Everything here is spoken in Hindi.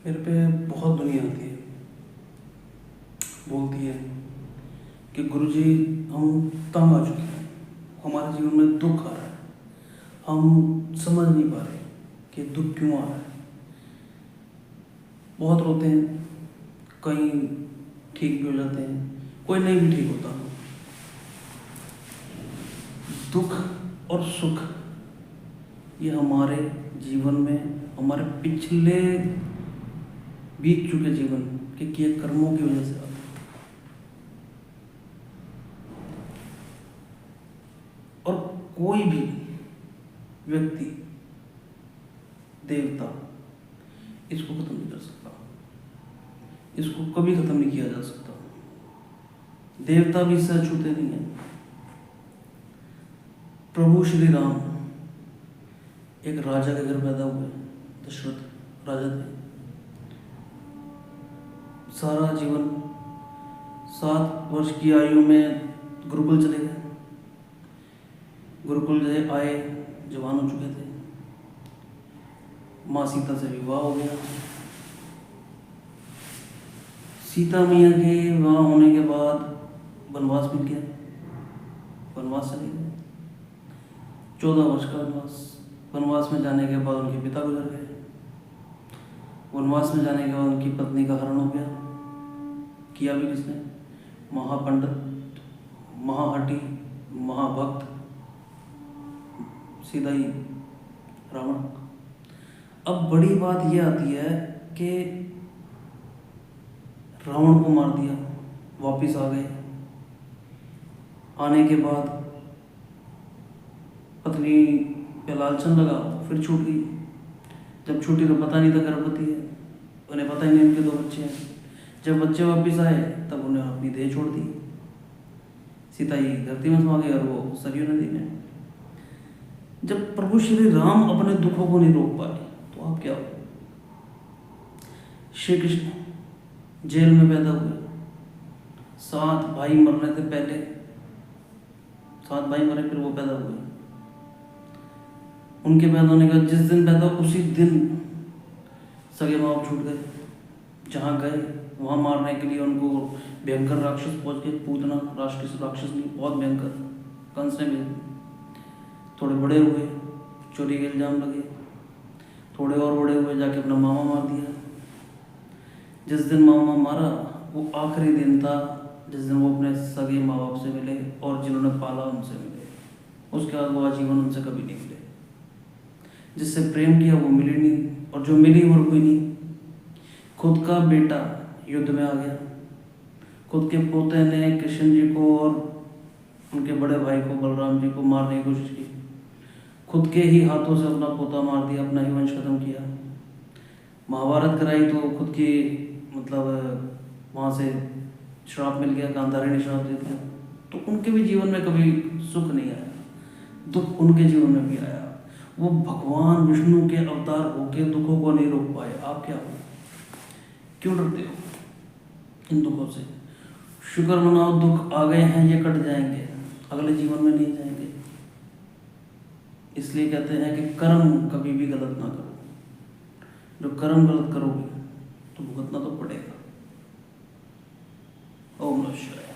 मेरे पे बहुत दुनिया आती है, बोलती है कि गुरुजी हम तंग आ चुके हैं, हमारे जीवन में दुख आ रहा है, हम समझ नहीं पा रहे कि दुख क्यों आ रहा है। बहुत रोते हैं, कहीं ठीक भी हो जाते हैं, कोई नहीं भी ठीक होता। दुख और सुख ये हमारे जीवन में, हमारे पिछले बीत चुके जीवन के किए कर्मों की वजह से आता है। और कोई भी व्यक्ति, देवता इसको खत्म नहीं कर सकता, इसको कभी खत्म नहीं किया जा सकता। देवता भी इससे अछूते नहीं है। प्रभु श्री राम एक राजा के घर पैदा हुए, दशरथ राजा थे। सारा जीवन 7 वर्ष की आयु में गुरुकुल चले गए। गुरुकुल से आए, जवान हो चुके थे। माँ सीता से विवाह हो गया। सीता मैया के विवाह होने के बाद वनवास मिल गया, वनवास चले गए। 14 वर्ष का वनवास। वनवास में जाने के बाद उनके पिता गुजर गए। वनवास में जाने के बाद उनकी पत्नी का हरण हो गया। किया भी किसने? महापंडित, महाहठी, महाभक्त, सीधा ही रावण। अब बड़ी बात यह आती है कि रावण को मार दिया, वापिस आ गए। आने के बाद पत्नी पे लालचन लगा, फिर छूट गई। जब छूटी तो पता नहीं था गर्भवती है, उन्हें पता ही नहीं उनके 2 बच्चे हैं। जब बच्चे वापस आए तब उन्हें अपनी देह छोड़ दी। सीता ही धरती में समा गई और वो सरयू नदी में। जब प्रभु श्री राम अपने दुखों को नहीं रोक पाए तो आप क्या हो? श्री कृष्ण जेल में पैदा हुए। 7 भाई मरने से पहले, 7 भाई मरे, फिर वो पैदा हुए। उनके पैदा होने के बाद जिस दिन पैदा उसी दिन सगे माँ बाप छूट गए। जहाँ गए वहाँ मारने के लिए उनको भयंकर राक्षस पहुँच गए। पूतना राक्षस नहीं, बहुत भयंकर, कंस ने भेज। थोड़े बड़े हुए, चोरी के इल्जाम लगे। थोड़े और बड़े हुए, जाके अपना मामा मार दिया। जिस दिन मामा मारा वो आखिरी दिन था जिस दिन वो अपने सगे माँ बाप से मिले और जिन्होंने पाला उनसे मिले। उसके बाद वो आजीवन उनसे कभी नहीं मिले। जिससे प्रेम किया वो मिली नहीं, और जो मिली वो कोई नहीं। खुद का बेटा युद्ध में आ गया। खुद के पोते ने कृष्ण जी को और उनके बड़े भाई को, बलराम जी को मारने की कोशिश की। खुद के ही हाथों से अपना पोता मार दिया, अपना ही वंश खत्म किया। महाभारत कराई तो खुद की, मतलब वहाँ से श्राप मिल गया, गांधारी ने श्राप दे दिया। तो उनके भी जीवन में कभी सुख नहीं आया, दुख उनके जीवन में भी आया। वो भगवान विष्णु के अवतार होके दुखों को नहीं रोक पाए। आप क्या हो? क्यों डरते हो इन दुखों से? शुक्र मनाओ, दुख आ गए हैं, ये कट जाएंगे, अगले जीवन में नहीं जाएंगे। इसलिए कहते हैं कि कर्म कभी भी गलत ना करो। जो कर्म गलत करोगे तो भुगतना तो पड़ेगा। ओम नमः शिवाय।